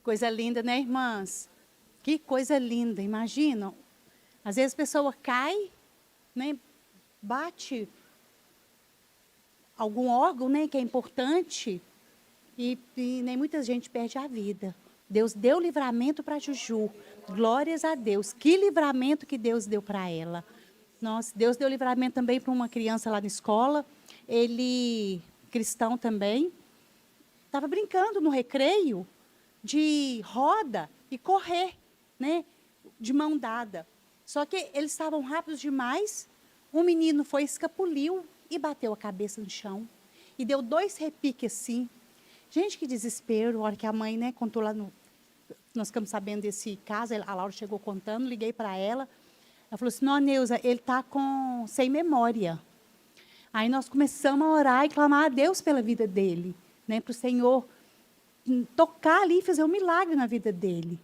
Coisa linda, né, irmãs? Que coisa linda, imagina. Às vezes a pessoa cai, né, bate algum órgão, né, que é importante, e nem muita gente perde a vida. Deus deu livramento para Juju. Glórias a Deus. Que livramento que Deus deu para ela. Nossa, Deus deu livramento também para uma criança lá na escola. Ele, cristão também, estava brincando no recreio de roda e correr, né, de mão dada. Só que eles estavam rápidos demais. Um menino foi, escapuliu e bateu a cabeça no chão. E deu 2 repiques assim. Gente, que desespero. A hora que a mãe, né, contou lá no... Nós ficamos sabendo desse caso, a Laura chegou contando, liguei para ela. Ela falou assim, não, Neuza, ele está sem memória. Aí nós começamos a orar e clamar a Deus pela vida dele, né, para o Senhor tocar ali e fazer um milagre na vida dele.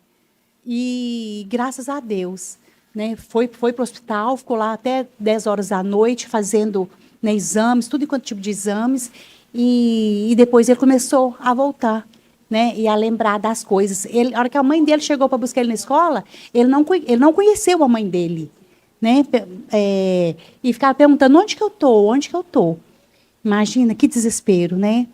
E graças a Deus, né, foi para o hospital, ficou lá até 10 horas da noite fazendo, né, exames, tudo enquanto tipo de exames, e depois ele começou a voltar, né, e a lembrar das coisas. A hora que a mãe dele chegou para buscar ele na escola, ele não conheceu a mãe dele, né, e ficava perguntando, onde que eu estou, onde que eu estou? Imagina, que desespero, né?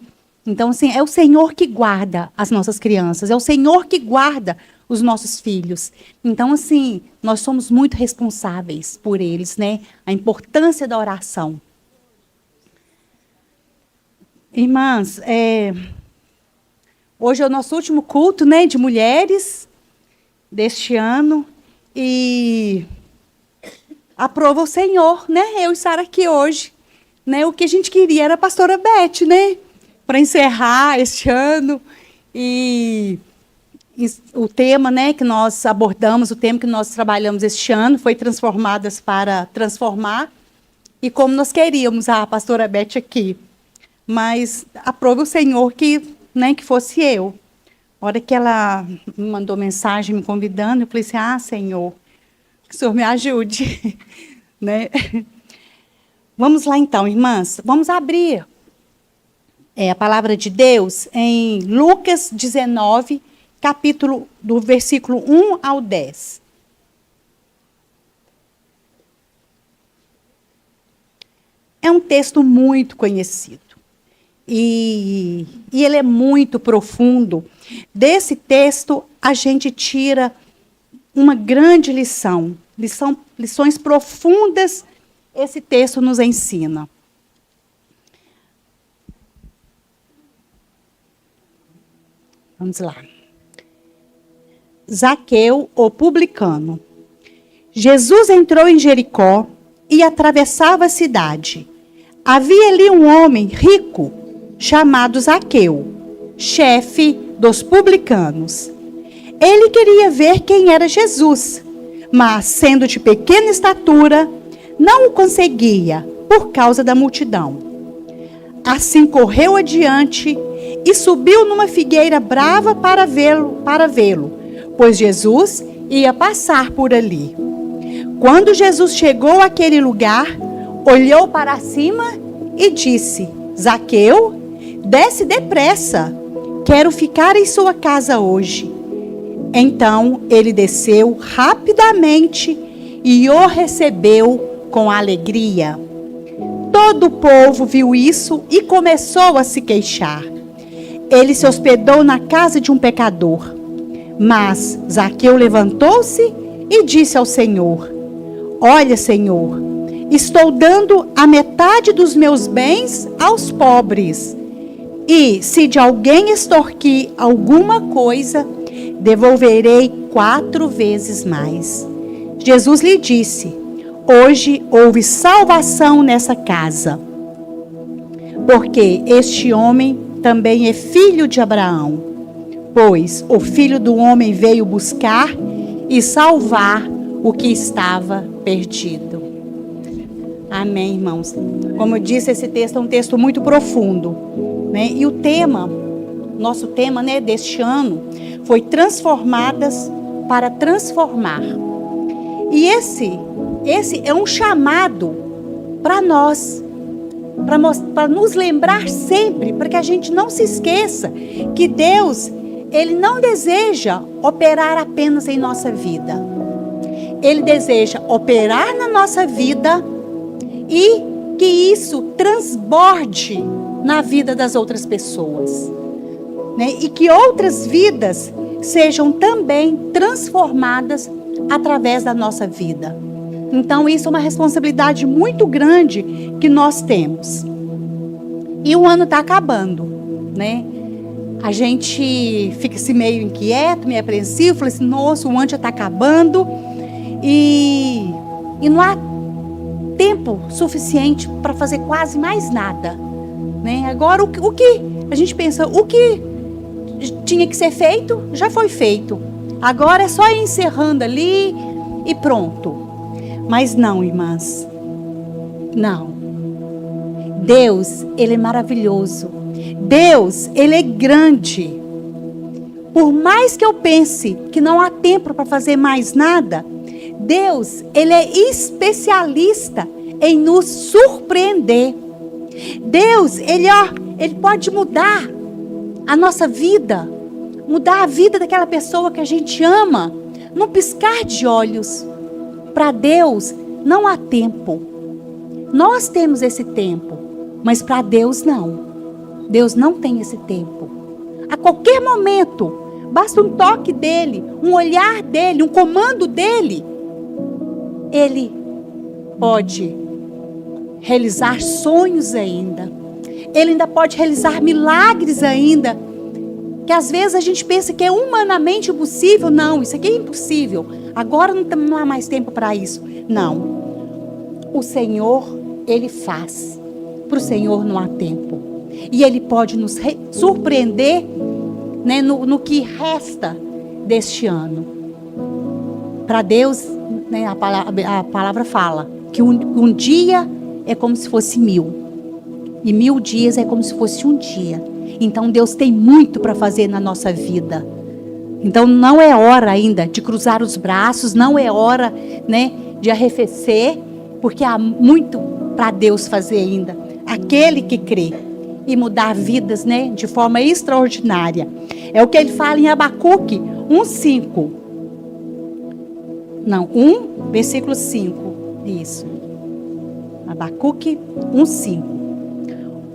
Então, assim, é o Senhor que guarda as nossas crianças, é o Senhor que guarda os nossos filhos. Então, assim, nós somos muito responsáveis por eles, né? A importância da oração. Irmãs, hoje é o nosso último culto, né, de mulheres deste ano, e aprova o Senhor, né? Eu estar aqui hoje, né? O que a gente queria era a pastora Beth, né? Para encerrar este ano. E o tema, né, que nós abordamos, o tema que nós trabalhamos este ano foi Transformadas para Transformar. E como nós queríamos a pastora Beth aqui. Mas aprove o Senhor que, né, que fosse eu. A hora que ela me mandou mensagem me convidando, eu falei assim, Senhor, que o Senhor me ajude. Né? Vamos lá então, irmãs. Vamos abrir a palavra de Deus em Lucas 19, capítulo do versículo 1 ao 10. É um texto muito conhecido. E ele é muito profundo. Desse texto, a gente tira uma grande lição. Lições profundas, esse texto nos ensina. Vamos lá. Zaqueu, o publicano. Jesus entrou em Jericó e atravessava a cidade. Havia ali um homem rico, chamado Zaqueu, chefe dos publicanos. Ele queria ver quem era Jesus, mas, sendo de pequena estatura, não o conseguia por causa da multidão. Assim correu adiante e subiu numa figueira brava para vê-lo, pois Jesus ia passar por ali. Quando Jesus chegou àquele lugar, olhou para cima e disse, Zaqueu, desce depressa, quero ficar em sua casa hoje. Então ele desceu rapidamente e o recebeu com alegria. Todo o povo viu isso e começou a se queixar. Ele se hospedou na casa de um pecador. Mas Zaqueu levantou-se e disse ao Senhor, olha, Senhor, estou dando a metade dos meus bens aos pobres. E, se de alguém extorquir alguma coisa, devolverei 4 vezes mais. Jesus lhe disse, hoje houve salvação nessa casa, porque este homem também é filho de Abraão, pois o Filho do Homem veio buscar e salvar o que estava perdido. Amém, irmãos. Como eu disse, esse texto é um texto muito profundo, né? E o tema, nosso tema, né, deste ano, foi Transformadas para Transformar. E esse é um chamado para nós, para nos lembrar sempre, para que a gente não se esqueça que Deus, Ele não deseja operar apenas em nossa vida. Ele deseja operar na nossa vida e que isso transborde na vida das outras pessoas, né? E que outras vidas sejam também transformadas através da nossa vida. Então, isso é uma responsabilidade muito grande que nós temos. E o ano está acabando, né? A gente fica assim meio inquieto, meio apreensivo, fala assim, nossa, o ano já está acabando e não há tempo suficiente para fazer quase mais nada, né? Agora, o que a gente pensa, o que tinha que ser feito, já foi feito. Agora é só ir encerrando ali e pronto. Mas não, irmãs, não. Deus, Ele é maravilhoso. Deus, Ele é grande. Por mais que eu pense que não há tempo para fazer mais nada, Deus, Ele é especialista em nos surpreender. Deus, Ele pode mudar a nossa vida, mudar a vida daquela pessoa que a gente ama, num piscar de olhos. Para Deus não há tempo. Nós temos esse tempo, mas para Deus não. Deus não tem esse tempo. A qualquer momento, basta um toque dele, um olhar dele, um comando dele. Ele pode realizar sonhos ainda. Ele ainda pode realizar milagres ainda. Que às vezes a gente pensa que é humanamente impossível. Não, isso aqui é impossível. Agora não há mais tempo para isso. Não. O Senhor, Ele faz. Para o Senhor não há tempo. E Ele pode nos surpreender, né, no que resta deste ano. Para Deus, né, a palavra fala que um dia é como se fosse 1000. E 1000 dias é como se fosse um dia. Então Deus tem muito para fazer na nossa vida. Então não é hora ainda de cruzar os braços, não é hora, né, de arrefecer, porque há muito para Deus fazer ainda. Aquele que crê e mudar vidas, né, de forma extraordinária. É o que ele fala em Abacuque 1:5. Não, 1, versículo 5. Isso. Abacuque 1:5.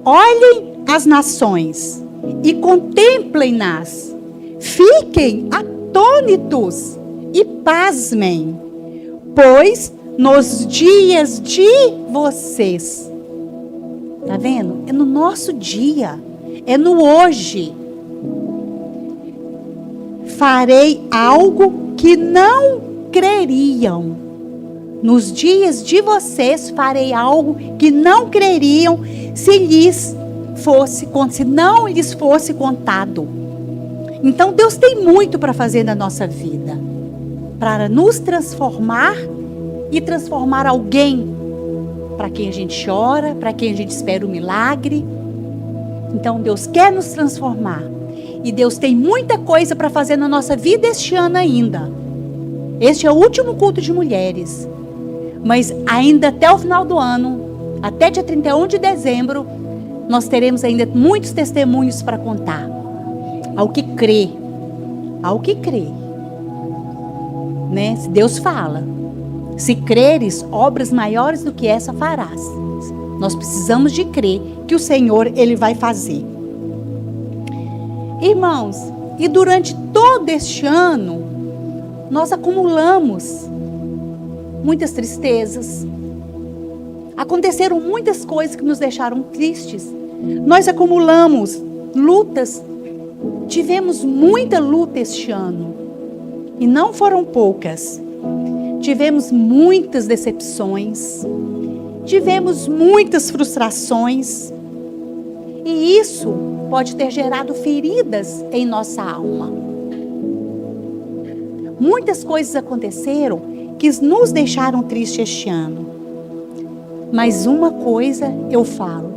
Olhem as nações e contemplem-nas. Fiquem atônitos e pasmem, pois nos dias de vocês, tá vendo? É no nosso dia, é no hoje. Farei algo que não creriam. Nos dias de vocês farei algo que não creriam se não lhes fosse contado. Então Deus tem muito para fazer na nossa vida, para nos transformar e transformar alguém para quem a gente ora, para quem a gente espera o milagre. Então Deus quer nos transformar e Deus tem muita coisa para fazer na nossa vida este ano ainda. Este é o último culto de mulheres, mas ainda até o final do ano, até dia 31 de dezembro, nós teremos ainda muitos testemunhos para contar. Ao que crê, né? Se Deus fala, se creres, obras maiores do que essa farás. Nós precisamos de crer que o Senhor, Ele vai fazer. Irmãos, e durante todo este ano, nós acumulamos muitas tristezas. Aconteceram muitas coisas que nos deixaram tristes. Nós acumulamos lutas. Tivemos muita luta este ano. E não foram poucas. Tivemos muitas decepções. Tivemos muitas frustrações. E isso pode ter gerado feridas em nossa alma. Muitas coisas aconteceram que nos deixaram tristes este ano. Mas uma coisa eu falo.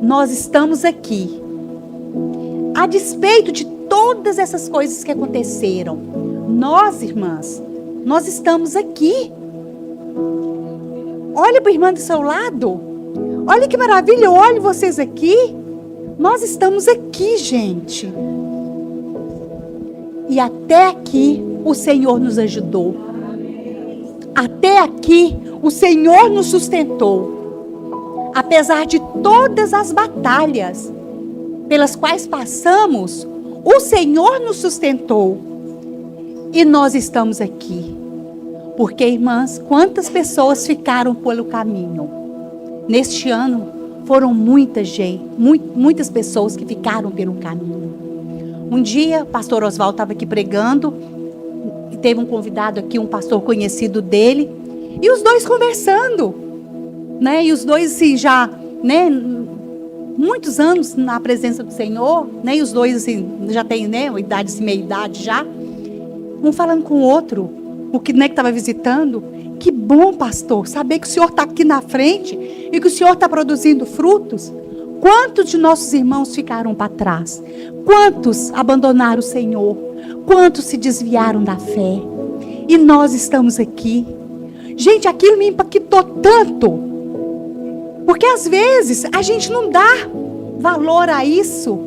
Nós estamos aqui. A despeito de todas essas coisas que aconteceram, nós, irmãs, nós estamos aqui. Olha para a irmã do seu lado. Olha que maravilha, olhe vocês aqui. Nós estamos aqui, gente. E até aqui o Senhor nos ajudou. Até aqui o Senhor nos sustentou. Apesar de todas as batalhas pelas quais passamos, o Senhor nos sustentou. E nós estamos aqui. Porque, irmãs, quantas pessoas ficaram pelo caminho? Neste ano, foram muitas pessoas que ficaram pelo caminho. Um dia, o pastor Oswaldo estava aqui pregando, e teve um convidado aqui, um pastor conhecido dele, e os dois conversando, né? E os dois, assim, já, né, muitos anos na presença do Senhor, né? E os dois, assim, já têm, né, uma idade, assim, meia idade já, um falando com o outro, o que, né, que estava visitando. Que bom, pastor, saber que o Senhor está aqui na frente e que o Senhor está produzindo frutos. Quantos de nossos irmãos ficaram para trás? Quantos abandonaram o Senhor? Quantos se desviaram da fé? E nós estamos aqui. Gente, aquilo me impactou tanto. Porque às vezes a gente não dá valor a isso.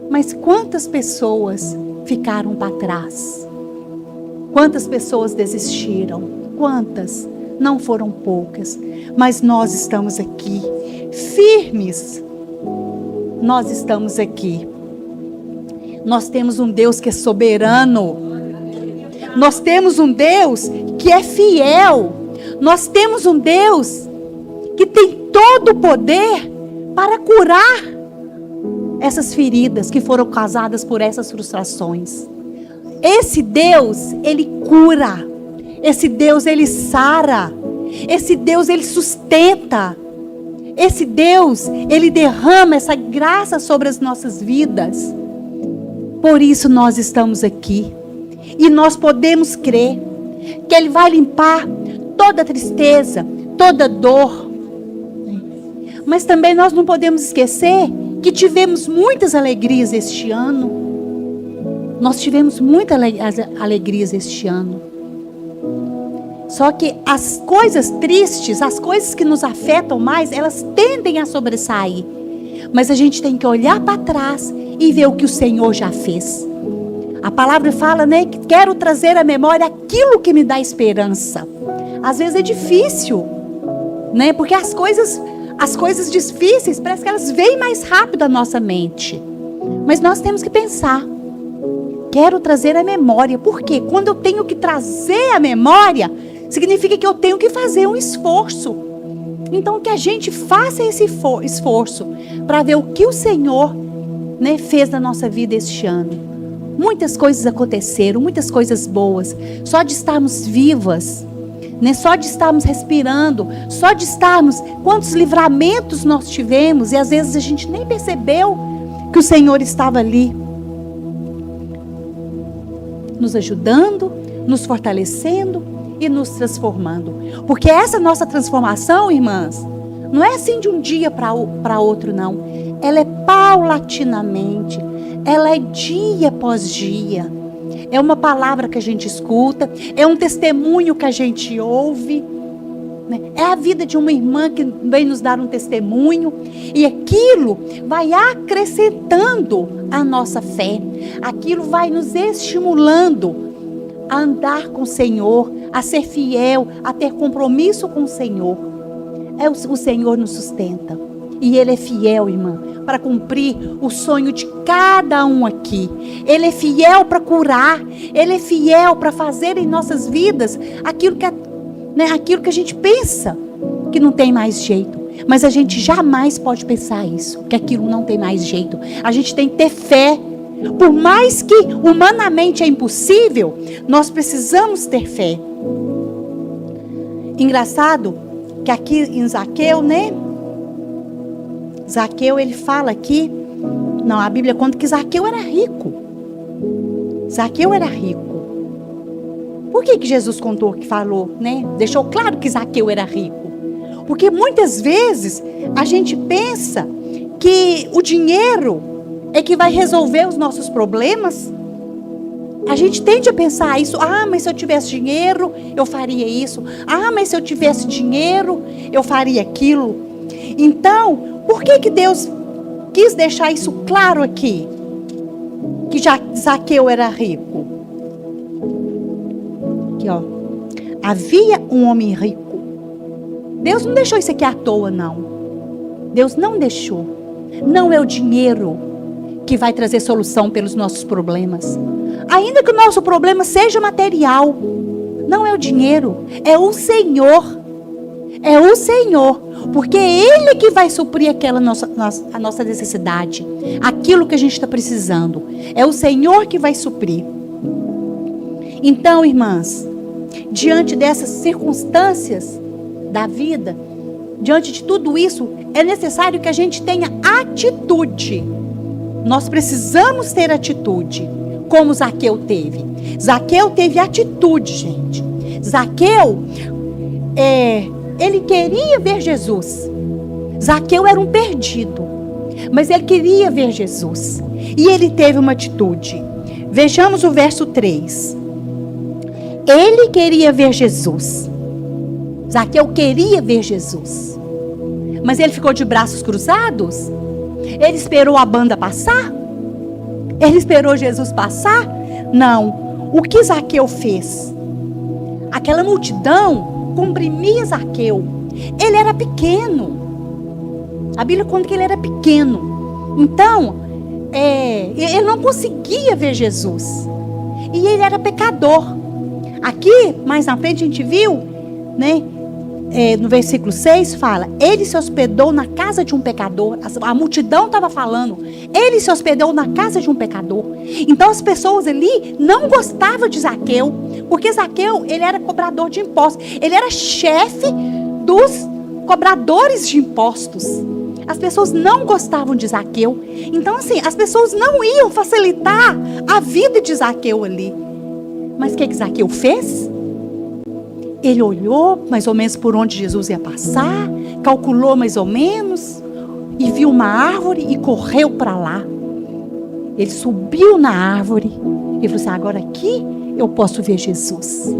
Mas quantas pessoas ficaram para trás? Quantas pessoas desistiram? Quantas? Não foram poucas. Mas nós estamos aqui, firmes. Nós estamos aqui. Nós temos um Deus que é soberano. Nós temos um Deus que é fiel. Nós temos um Deus que tem todo o poder para curar essas feridas que foram causadas por essas frustrações. Esse Deus, Ele cura. Esse Deus, Ele sara. Esse Deus, Ele sustenta. Esse Deus, Ele derrama essa graça sobre as nossas vidas. Por isso nós estamos aqui. E nós podemos crer que Ele vai limpar toda tristeza, toda dor. Mas também nós não podemos esquecer que tivemos muitas alegrias este ano. Nós tivemos muitas alegrias este ano. Só que as coisas tristes, as coisas que nos afetam mais, elas tendem a sobressair. Mas a gente tem que olhar para trás e ver o que o Senhor já fez. A palavra fala, né, que quero trazer à memória aquilo que me dá esperança. Às vezes é difícil, né? Porque as coisas difíceis, parece que elas vêm mais rápido à nossa mente. Mas nós temos que pensar. Quero trazer à memória. Por quê? Quando eu tenho que trazer à memória, significa que eu tenho que fazer um esforço. Então, que a gente faça esse esforço para ver o que o Senhor, né, fez na nossa vida este ano. Muitas coisas aconteceram, muitas coisas boas. Só de estarmos vivas, né, só de estarmos respirando, só de estarmos... Quantos livramentos nós tivemos e às vezes a gente nem percebeu que o Senhor estava ali, nos ajudando, nos fortalecendo e nos transformando. Porque essa nossa transformação, irmãs, não é assim de um dia para outro, não. Ela é paulatinamente. Ela é dia após dia. É uma palavra que a gente escuta. É um testemunho que a gente ouve. Né? É a vida de uma irmã que vem nos dar um testemunho. E aquilo vai acrescentando a nossa fé. Aquilo vai nos estimulando a andar com o Senhor, a ser fiel, a ter compromisso com o Senhor. O Senhor nos sustenta. E Ele é fiel, irmã, para cumprir o sonho de cada um aqui. Ele é fiel para curar. Ele é fiel para fazer em nossas vidas aquilo que a gente pensa que não tem mais jeito. Mas a gente jamais pode pensar isso, que aquilo não tem mais jeito. A gente tem que ter fé. Por mais que humanamente é impossível, nós precisamos ter fé. Engraçado que aqui em Zaqueu, né? Zaqueu, ele fala aqui, não, a Bíblia conta que Zaqueu era rico. Zaqueu era rico. Por que Jesus contou, que falou, né? Deixou claro que Zaqueu era rico. Porque muitas vezes a gente pensa que o dinheiro é que vai resolver os nossos problemas. A gente tende a pensar isso. Ah, mas se eu tivesse dinheiro, eu faria isso. Ah, mas se eu tivesse dinheiro, eu faria aquilo. Então, por que Deus quis deixar isso claro aqui? que Zaqueu era rico? Aqui, ó. Havia um homem rico. Deus não deixou isso aqui à toa, não. Deus não deixou. Não é o dinheiro que vai trazer solução pelos nossos problemas. Ainda que o nosso problema seja material, não é o dinheiro, é o Senhor. É o Senhor, porque é Ele que vai suprir a nossa necessidade, aquilo que a gente está precisando. É o Senhor que vai suprir. Então, irmãs, diante dessas circunstâncias da vida, diante de tudo isso, é necessário que a gente tenha atitude. Nós precisamos ter atitude, como Zaqueu teve. Zaqueu teve atitude, gente. Zaqueu, ele queria ver Jesus. Zaqueu era um perdido, mas ele queria ver Jesus. E ele teve uma atitude. Vejamos o verso 3. Ele queria ver Jesus. Zaqueu queria ver Jesus. Mas ele ficou de braços cruzados? Ele esperou a banda passar? Ele esperou Jesus passar? Não. O que Zaqueu fez? Aquela multidão comprimia Zaqueu. Ele era pequeno. A Bíblia conta que ele era pequeno. Então, ele não conseguia ver Jesus. E ele era pecador. Aqui, mais na frente, a gente viu, né? No versículo 6 fala: ele se hospedou na casa de um pecador. A multidão estava falando, ele se hospedou na casa de um pecador. Então as pessoas ali não gostavam de Zaqueu, porque Zaqueu, ele era cobrador de impostos. Ele era chefe dos cobradores de impostos. As pessoas não gostavam de Zaqueu. Então assim, as pessoas não iam facilitar a vida de Zaqueu ali. Mas o que Zaqueu fez? Ele olhou mais ou menos por onde Jesus ia passar, calculou mais ou menos, e viu uma árvore e correu para lá. Ele subiu na árvore e falou assim: agora aqui eu posso ver Jesus.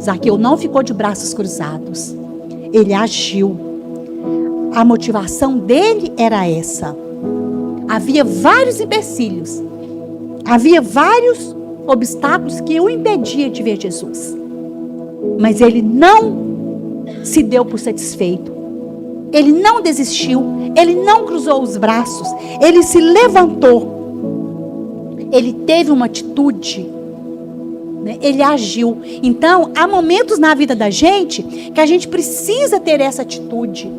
Zaqueu não ficou de braços cruzados. Ele agiu. A motivação dele era essa. Havia vários empecilhos. Havia vários obstáculos que o impediam de ver Jesus. Mas ele não se deu por satisfeito. Ele não desistiu. Ele não cruzou os braços. Ele se levantou. Ele teve uma atitude. Né? Ele agiu. Então, há momentos na vida da gente que a gente precisa ter essa atitude.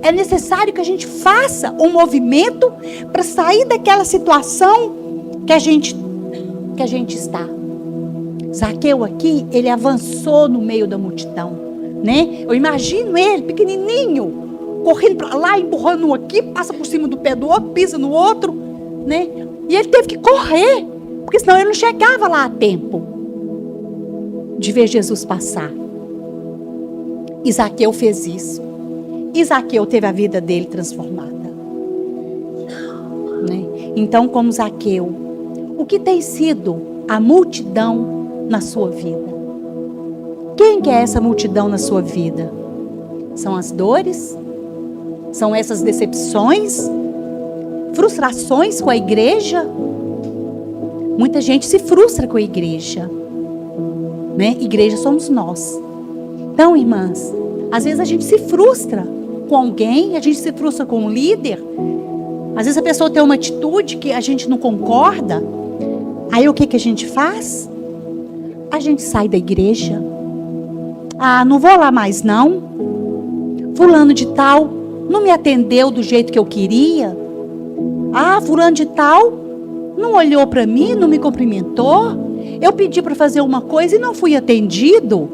É necessário que a gente faça um movimento para sair daquela situação que a gente está. Zaqueu aqui, ele avançou no meio da multidão, né? Eu imagino ele, pequenininho, correndo para lá, empurrando um aqui, passa por cima do pé do outro, pisa no outro, né? E ele teve que correr, porque senão ele não chegava lá a tempo de ver Jesus passar. E Zaqueu fez isso. E Zaqueu teve a vida dele transformada, né? Então, como Zaqueu, o que tem sido a multidão na sua vida? Quem que é essa multidão na sua vida? São as dores? São essas decepções? Frustrações com a igreja? Muita gente se frustra com a igreja, né? Igreja somos nós. Então, irmãs, às vezes a gente se frustra com alguém, a gente se frustra com um líder. Às vezes a pessoa tem uma atitude que a gente não concorda. Aí o que a gente faz? A gente sai da igreja. Ah, não vou lá mais não. Fulano de tal não me atendeu do jeito que eu queria. Ah, fulano de tal não olhou para mim, não me cumprimentou. Eu pedi para fazer uma coisa e não fui atendido.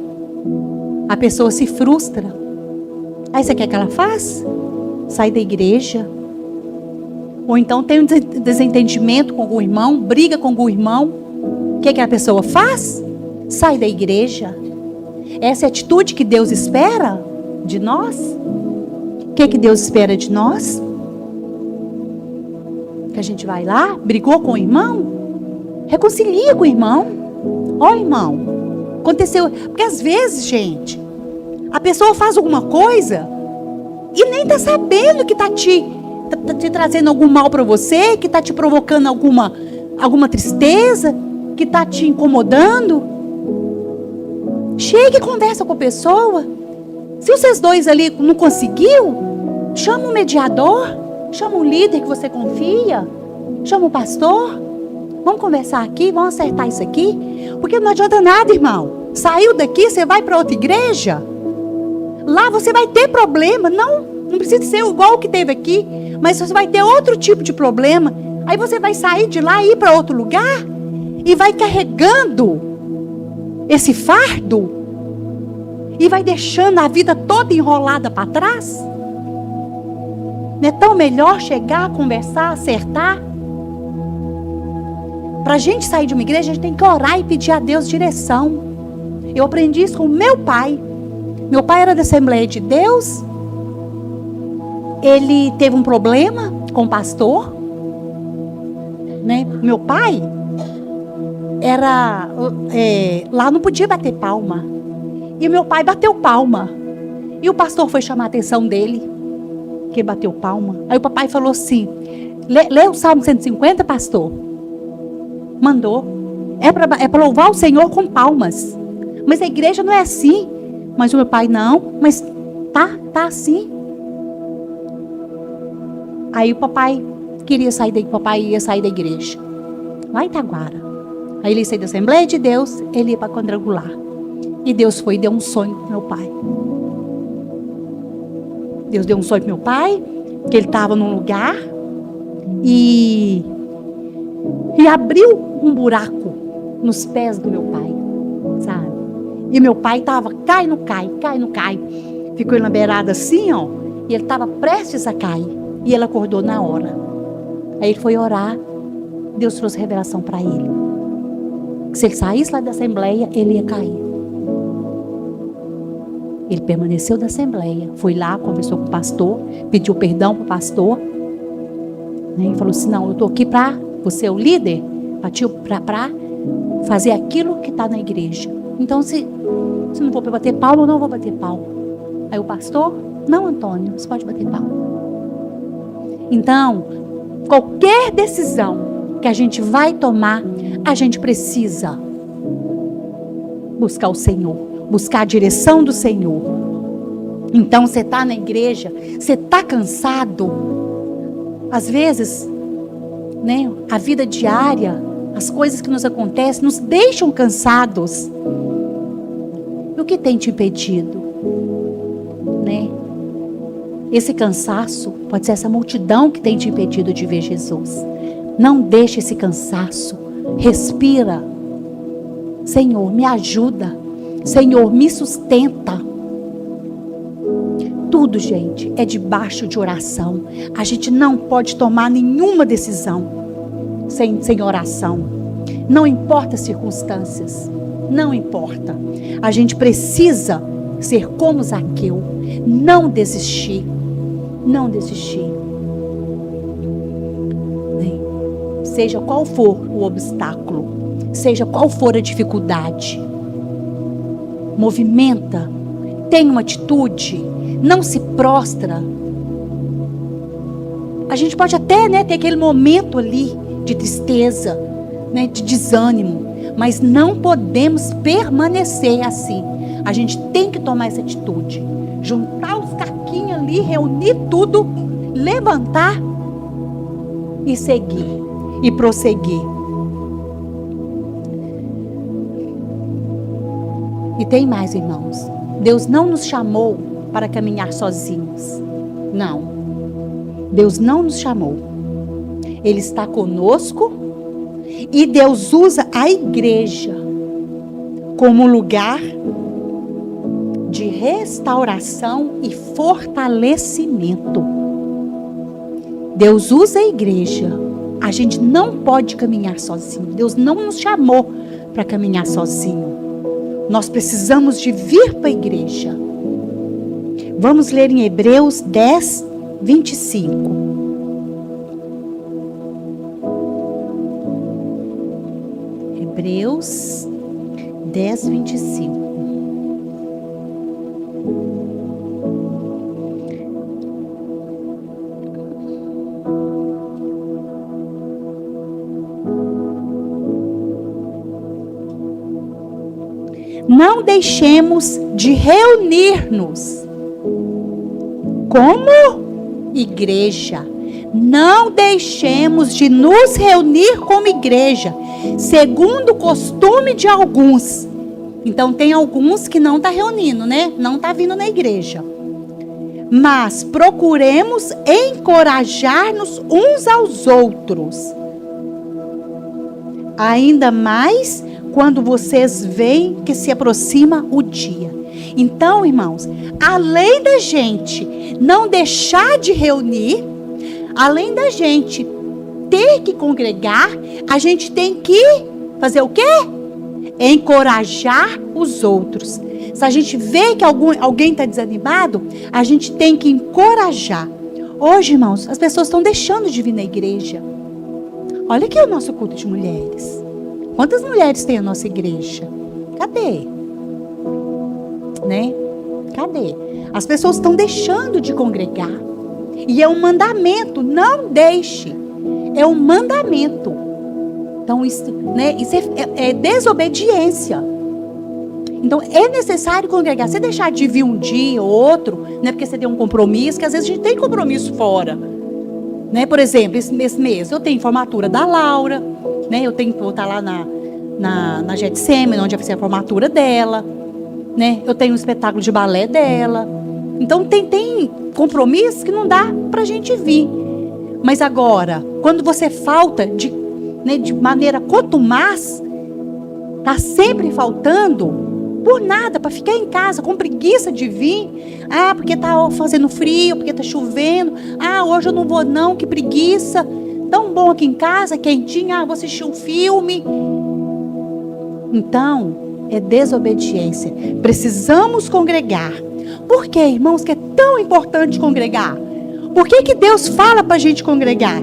A pessoa se frustra. Aí você quer que ela faça? Sai da igreja. Ou então tem um desentendimento com algum irmão, briga com algum irmão. O que a pessoa faz? Sai da igreja. Essa é a atitude que Deus espera de nós? O que Deus espera de nós? Que a gente vai lá, brigou com o irmão? Reconcilia com o irmão. Ó, irmão, aconteceu. Porque às vezes, gente, a pessoa faz alguma coisa e nem está sabendo que está te trazendo algum mal para você, que está te provocando alguma alguma tristeza que está te incomodando, chega e conversa com a pessoa. Se vocês dois ali não conseguiu, chama um mediador, chama um líder que você confia, chama um pastor. Vamos conversar aqui, vamos acertar isso aqui. Porque não adianta nada, irmão. Saiu daqui, você vai para outra igreja. Lá você vai ter problema. Não precisa ser igual o que teve aqui. Mas você vai ter outro tipo de problema. Aí você vai sair de lá e ir para outro lugar. E vai carregando esse fardo. E vai deixando a vida toda enrolada para trás. Não é tão melhor chegar, conversar, acertar? Para a gente sair de uma igreja, a gente tem que orar e pedir a Deus direção. Eu aprendi isso com o meu pai. Meu pai era da Assembleia de Deus. Ele teve um problema com o pastor. Né? Meu pai era... lá não podia bater palma. E meu pai bateu palma. E o pastor foi chamar a atenção dele, que ele bateu palma. Aí o papai falou assim: lê o Salmo 150, pastor. Mandou. É para louvar o Senhor com palmas. Mas a igreja não é assim. Mas o meu pai, não. Mas tá assim. Aí o papai queria sair daí. O papai ia sair da igreja. Lá em Itaguara. Aí ele ia sair da Assembleia de Deus. Ele ia para Quadrangular. E Deus foi e deu um sonho para meu pai. Deus deu um sonho para meu pai. Que ele estava num lugar. E abriu um buraco nos pés do meu pai, sabe? E meu pai estava, cai, não cai. Ficou na beirada assim, ó. E ele estava prestes a cair. E ele acordou na hora. Aí ele foi orar. Deus trouxe revelação para ele. Que se ele saísse lá da Assembleia, ele ia cair. Ele permaneceu da Assembleia. Foi lá, conversou com o pastor. Pediu perdão para o pastor. Né? E falou assim, não, eu estou aqui para... Você é o líder para fazer aquilo que está na igreja. Então, se não for para bater palma, eu não vou bater palma. Aí o pastor, não, Antônio, você pode bater palma. Então, qualquer decisão que a gente vai tomar, a gente precisa buscar o Senhor, buscar a direção do Senhor. Então, você está na igreja, você está cansado, às vezes... Né? A vida diária, as coisas que nos acontecem, nos deixam cansados. E o que tem te impedido? Né? Esse cansaço pode ser essa multidão que tem te impedido de ver Jesus. Não deixe esse cansaço. Respira. Senhor, me ajuda. Senhor, me sustenta. Tudo, gente, é debaixo de oração. A gente não pode tomar nenhuma decisão sem oração. Não importa as circunstâncias. Não importa. A gente precisa ser como Zaqueu. Não desistir. Não desistir. Seja qual for o obstáculo. Seja qual for a dificuldade. Movimenta. Tenha uma atitude. Não se prostra. A gente pode até, né, ter aquele momento ali de tristeza, né, de desânimo, mas não podemos permanecer assim. A gente tem que tomar essa atitude, juntar os caquinhos ali, reunir tudo, levantar e seguir e prosseguir. E tem mais, irmãos. Deus não nos chamou para caminhar sozinhos. Não. Deus não nos chamou. Ele está conosco e Deus usa a igreja como lugar de restauração e fortalecimento. Deus usa a igreja. A gente não pode caminhar sozinho. Deus não nos chamou para caminhar sozinho. Nós precisamos de vir para a igreja. Vamos ler em Hebreus 10, 25. Hebreus 10, 25. não deixemos de reunir-nos. Como igreja. Não deixemos de nos reunir como igreja, segundo o costume de alguns. Então tem alguns que não estão reunindo, né? Não está vindo na igreja. Mas procuremos encorajar-nos uns aos outros. Ainda mais quando vocês veem que se aproxima o dia. Então, irmãos, além da gente não deixar de reunir, além da gente ter que congregar, a gente tem que fazer o quê? Encorajar os outros. Se a gente vê que alguém está desanimado, a gente tem que encorajar. Hoje, irmãos, as pessoas estão deixando de vir na igreja. Olha aqui o nosso culto de mulheres. Quantas mulheres tem a nossa igreja? Cadê? Né? Cadê? As pessoas estão deixando de congregar. E é um mandamento, não deixe. É um mandamento. Então, isso é desobediência. Então, é necessário congregar. Você deixar de vir um dia ou outro, né, porque você tem um compromisso, que às vezes a gente tem compromisso fora. Né? Por exemplo, esse mês eu tenho formatura da Laura, né? Eu tenho que voltar lá na Getsemane, onde vai ser a formatura dela. Né? Eu tenho um espetáculo de balé dela. Então, tem compromissos que não dá para a gente vir. Mas agora, quando você falta de maneira contumaz, está sempre faltando, por nada, para ficar em casa, com preguiça de vir. Ah, porque está fazendo frio, porque está chovendo. Ah, hoje eu não vou não, que preguiça. Tão bom aqui em casa, quentinho. Ah, vou assistir um filme. Então, é desobediência. Precisamos congregar. Por que, irmãos, que é tão importante congregar? Por que Deus fala para a gente congregar?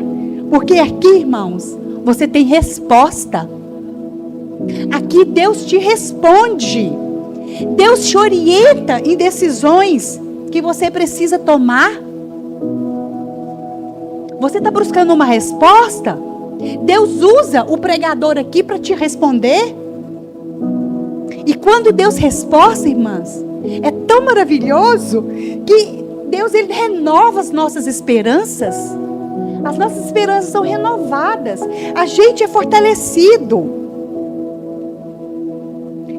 Porque aqui, irmãos, você tem resposta. Aqui Deus te responde. Deus te orienta em decisões que você precisa tomar. Você está buscando uma resposta? Deus usa o pregador aqui para te responder. E quando Deus responde, irmãs, é tão maravilhoso que Deus, ele renova as nossas esperanças. As nossas esperanças são renovadas. A gente é fortalecido.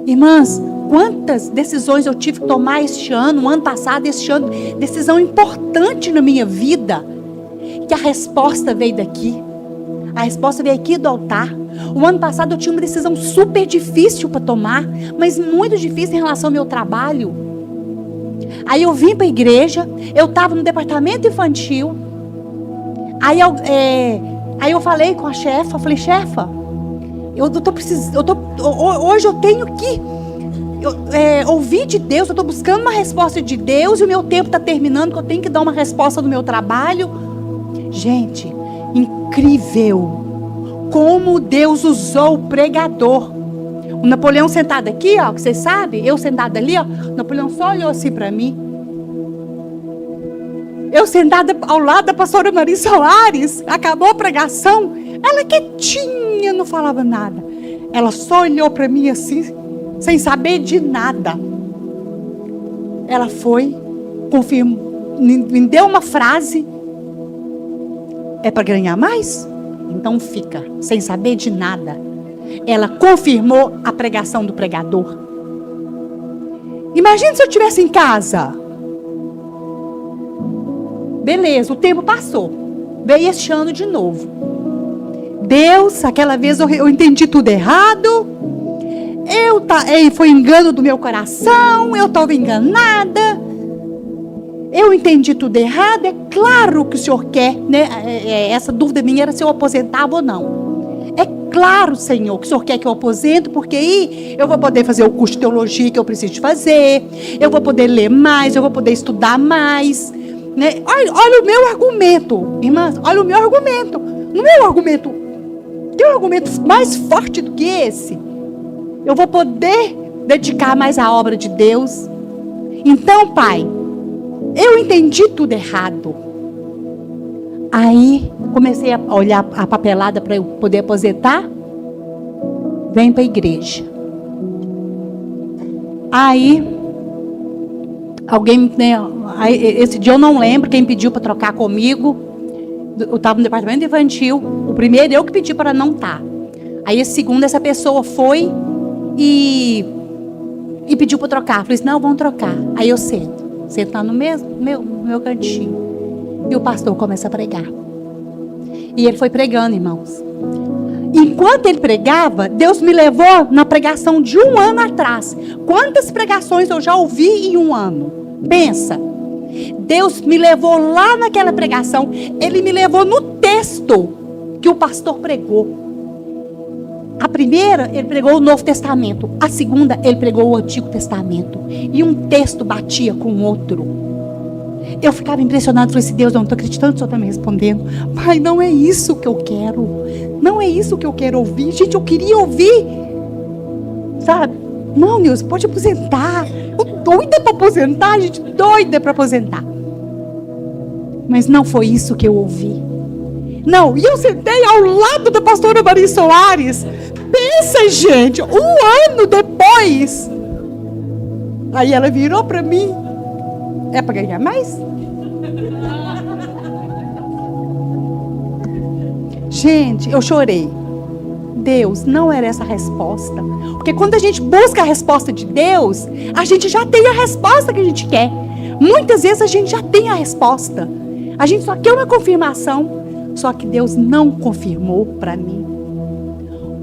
Irmãs, quantas decisões eu tive que tomar este ano, ano passado, este ano, decisão importante na minha vida, que a resposta veio daqui. A resposta veio aqui do altar. O ano passado eu tinha uma decisão super difícil para tomar, mas muito difícil em relação ao meu trabalho. Aí eu vim para a igreja, eu estava no departamento infantil. Aí eu falei com a chefa, falei, chefa, hoje eu tenho que ouvir de Deus, eu estou buscando uma resposta de Deus e o meu tempo está terminando, que eu tenho que dar uma resposta no meu trabalho. Gente, incrível como Deus usou o pregador. O Napoleão sentado aqui, ó, que vocês sabem, eu sentada ali, ó, o Napoleão só olhou assim para mim. Eu sentada ao lado da pastora Maria Soares, acabou a pregação, ela quietinha, não falava nada. Ela só olhou para mim assim, sem saber de nada. Ela foi, confirmou, me deu uma frase. É para ganhar mais? Então fica, sem saber de nada. Ela confirmou a pregação do pregador. Imagina se eu estivesse em casa. Beleza, o tempo passou. Veio este ano de novo. Deus, aquela vez eu entendi tudo errado. Foi engano do meu coração. Eu estava enganada. Eu entendi tudo errado. É claro que o Senhor quer, né? Essa dúvida minha era se eu aposentava ou não. É claro, Senhor, que o Senhor quer que eu aposente, porque aí eu vou poder fazer o curso de teologia que eu preciso de fazer. Eu vou poder ler mais, eu vou poder estudar mais. Né? Olha o meu argumento, irmãs, olha o meu argumento. No meu argumento, tem um argumento mais forte do que esse? Eu vou poder dedicar mais à obra de Deus. Então, Pai, eu entendi tudo errado. Aí, comecei a olhar a papelada para eu poder aposentar. Vem para a igreja. Aí, alguém, né, esse dia eu não lembro quem pediu para trocar comigo. Eu estava no departamento infantil. O primeiro eu que pedi para não estar. Aí, esse segundo, essa pessoa foi e pediu para trocar. Eu falei assim, não, vamos trocar. Aí eu sento lá no meu cantinho. E o pastor começa a pregar. E ele foi pregando, irmãos. Enquanto ele pregava, Deus me levou na pregação de 1 ano atrás. Quantas pregações eu já ouvi em 1 ano? Pensa. Deus me levou lá naquela pregação. Ele me levou no texto que o pastor pregou. A primeira, ele pregou o Novo Testamento. A segunda, ele pregou o Antigo Testamento. E um texto batia com o outro. Eu ficava impressionado. Falei assim, Deus, eu não estou acreditando que o Senhor está me respondendo. Pai, não é isso que eu quero. Não é isso que eu quero ouvir. Gente, eu queria ouvir. Sabe? Não, Nilson, pode aposentar. Eu doida para aposentar, gente. Doida para aposentar. Mas não foi isso que eu ouvi. Não, e eu sentei ao lado da pastora Maria Soares. Pensa, gente, 1 ano depois. Aí ela virou para mim. É para ganhar mais? Gente, eu chorei. Deus, não era essa a resposta. Porque quando a gente busca a resposta de Deus, a gente já tem a resposta que a gente quer. Muitas vezes a gente já tem a resposta. A gente só quer uma confirmação. Só que Deus não confirmou para mim.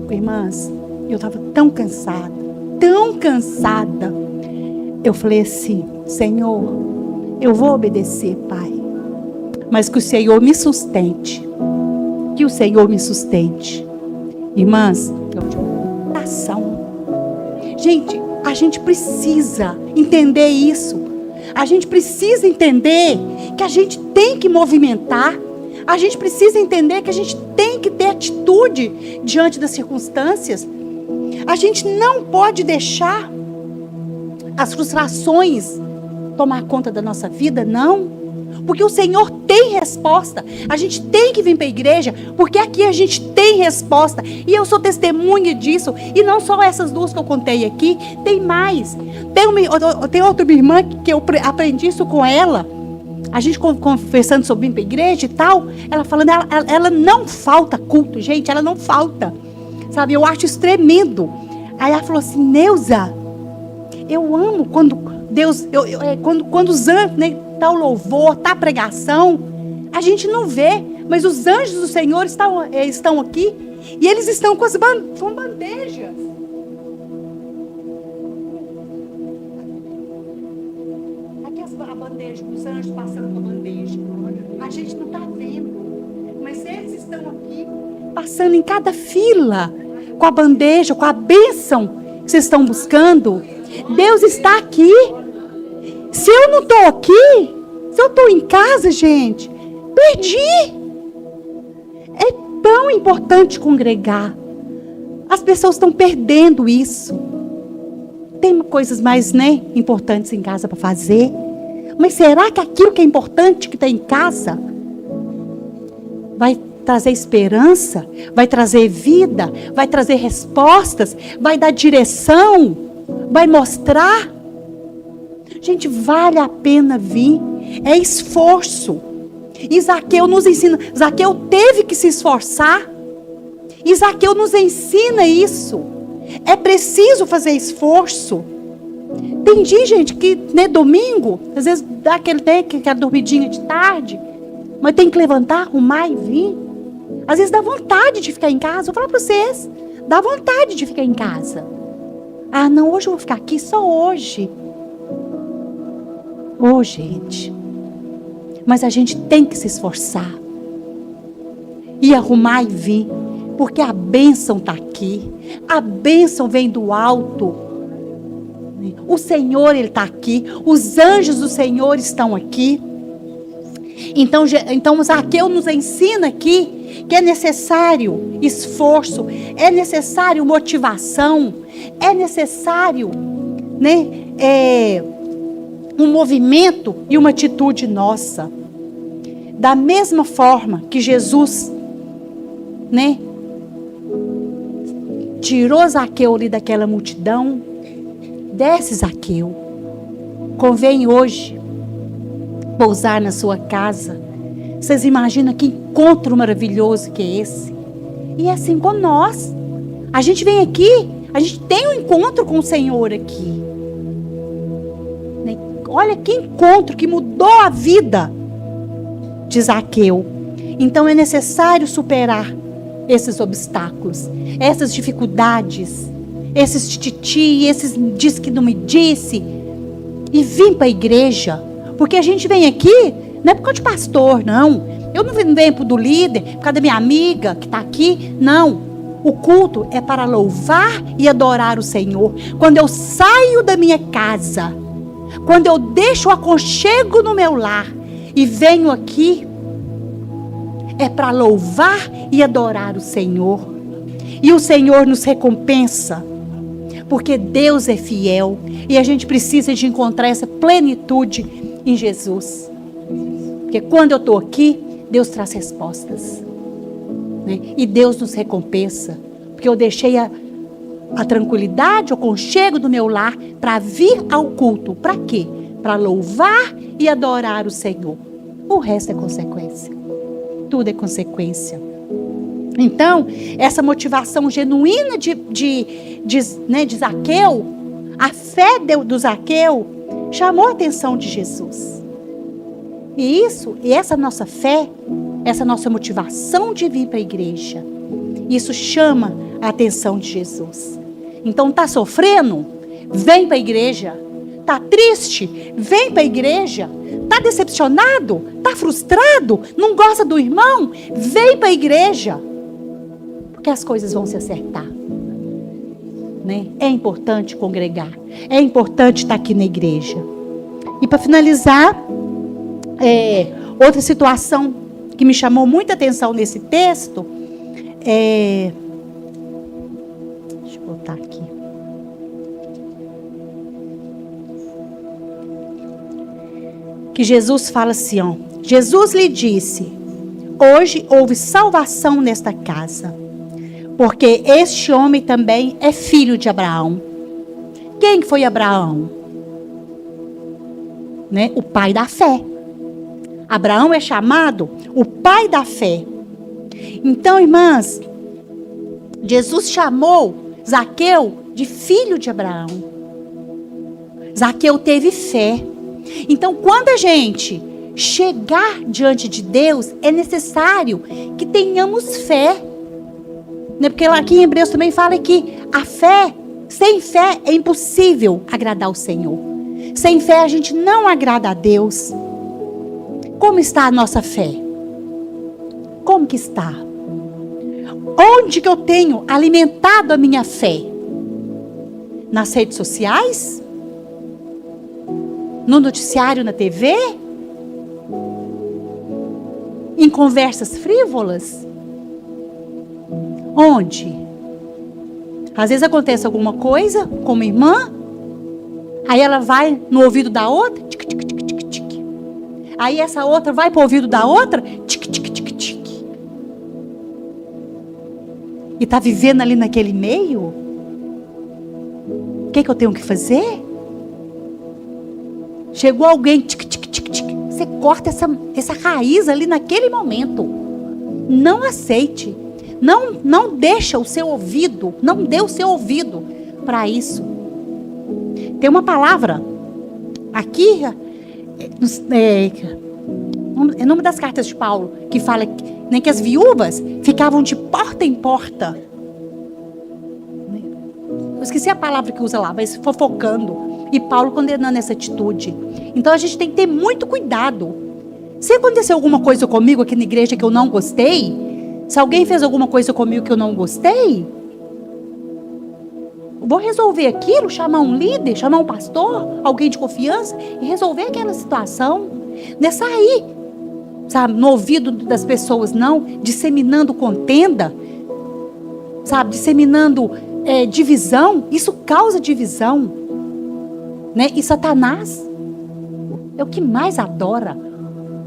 Irmãs, eu estava tão cansada. Tão cansada. Eu falei assim, Senhor, eu vou obedecer, Pai. Mas que o Senhor me sustente. Que o Senhor me sustente. Irmãs, oração. Gente, a gente precisa entender isso. A gente precisa entender que a gente tem que movimentar. A gente precisa entender que a gente tem que ter atitude diante das circunstâncias. A gente não pode deixar as frustrações tomar conta da nossa vida, não. Porque o Senhor tem resposta. A gente tem que vir para a igreja, porque aqui a gente tem resposta. E eu sou testemunha disso. E não só essas 2 que eu contei aqui, tem mais. Tem outra minha irmã que eu aprendi isso com ela. A gente conversando sobre vir para a igreja e tal. Ela falando, ela não falta culto, gente. Ela não falta. Sabe, eu acho isso tremendo. Aí ela falou assim, Neuza, eu amo quando Deus, quando os anjos, né, tá o louvor, tá a pregação, a gente não vê, mas os anjos do Senhor estão aqui, e eles estão com bandejas. Aqui a bandeja, os anjos passando com a bandeja. A gente não está vendo, mas eles estão aqui, passando em cada fila, com a bandeja, com a bênção que vocês estão buscando. Deus está aqui. Se eu não estou aqui, se eu estou em casa, gente, perdi. É tão importante congregar. As pessoas estão perdendo isso. Tem coisas mais, né, importantes em casa para fazer. Mas será que aquilo que é importante que está em casa vai trazer esperança? Vai trazer vida? Vai trazer respostas? Vai dar direção? Vai mostrar? Gente, vale a pena vir. É esforço. E Zaqueu nos ensina. Zaqueu teve que se esforçar. E Zaqueu nos ensina isso. É preciso fazer esforço. Tem dia, gente, que né, domingo, às vezes dá aquela dormidinha de tarde, mas tem que levantar, arrumar e vir. Às vezes dá vontade de ficar em casa. Vou falar para vocês, dá vontade de ficar em casa. Ah, não, hoje eu vou ficar aqui, só hoje. Ô, gente. Mas a gente tem que se esforçar. E arrumar e vir. Porque a bênção está aqui. A bênção vem do alto. O Senhor, Ele está aqui. Os anjos do Senhor estão aqui. Então Zaqueu nos ensina aqui que é necessário esforço, é necessário motivação, é necessário, né, um movimento e uma atitude nossa. Da mesma forma que Jesus, né, tirou Zaqueu ali daquela multidão, Desce, Zaqueu. Convém hoje pousar na sua casa. Vocês imaginam que encontro maravilhoso que é esse? E é assim com nós. A gente vem aqui, a gente tem um encontro com o Senhor aqui. Olha que encontro que mudou a vida de Zaqueu. Então é necessário superar esses obstáculos, essas dificuldades, esses tititi, esses diz que não me disse, e vir para a igreja. Porque a gente vem aqui, não é por causa de pastor, não. Eu não venho por do líder, por causa da minha amiga que está aqui, não. O culto é para louvar e adorar o Senhor. Quando eu saio da minha casa, quando eu deixo o aconchego no meu lar e venho aqui, é para louvar e adorar o Senhor. E o Senhor nos recompensa, porque Deus é fiel e a gente precisa de encontrar essa plenitude em Jesus. Porque quando eu estou aqui, Deus traz respostas, né? E Deus nos recompensa, porque eu deixei a tranquilidade, o aconchego do meu lar para vir ao culto. Para quê? Para louvar e adorar o Senhor. O resto é consequência. Tudo é consequência. Então, essa motivação genuína de Zaqueu, a fé do Zaqueu, chamou a atenção de Jesus. E essa nossa fé, essa nossa motivação de vir para a igreja, isso chama a atenção de Jesus. Então, está sofrendo? Vem para a igreja. Está triste? Vem para a igreja. Está decepcionado? Está frustrado? Não gosta do irmão? Vem para a igreja. Porque as coisas vão se acertar. Né? É importante congregar. É importante estar aqui na igreja. E para finalizar, outra situação que me chamou muita atenção nesse texto deixa eu botar aqui. Que Jesus fala assim, ó. Jesus lhe disse: hoje houve salvação nesta casa, porque este homem também é filho de Abraão. Quem foi Abraão? Né? O pai da fé. Abraão é chamado o pai da fé. Então, irmãs, Jesus chamou Zaqueu de filho de Abraão. Zaqueu teve fé. Então, quando a gente chegar diante de Deus, é necessário que tenhamos fé. Né? Porque lá aqui em Hebreus também fala que a fé, sem fé é impossível agradar o Senhor. Sem fé a gente não agrada a Deus. Como está a nossa fé? Como que está? Onde que eu tenho alimentado a minha fé? Nas redes sociais? No noticiário na TV? Em conversas frívolas? Onde? Às vezes acontece alguma coisa com uma irmã, aí ela vai no ouvido da outra, tic, tic, tic, tic, tic. Aí essa outra vai para o ouvido da outra, tic, tic, tic, tic. E está vivendo ali naquele meio? O que eu tenho que fazer? Chegou alguém, tic, tic, tic, tic. Você corta essa raiz ali naquele momento. Não aceite. Não deixa o seu ouvido, não dê o seu ouvido para isso. Tem uma palavra aqui, é nome das cartas de Paulo, que fala que as viúvas ficavam de porta em porta. Eu esqueci a palavra que usa lá, mas fofocando. E Paulo condenando essa atitude. Então a gente tem que ter muito cuidado. Se acontecer alguma coisa comigo aqui na igreja que eu não gostei, se alguém fez alguma coisa comigo que eu não gostei, vou resolver aquilo, chamar um líder, chamar um pastor, alguém de confiança e resolver aquela situação. Não é sair, sabe, no ouvido das pessoas, não, disseminando contenda, sabe, disseminando divisão. Isso causa divisão, né? E Satanás é o que mais adora.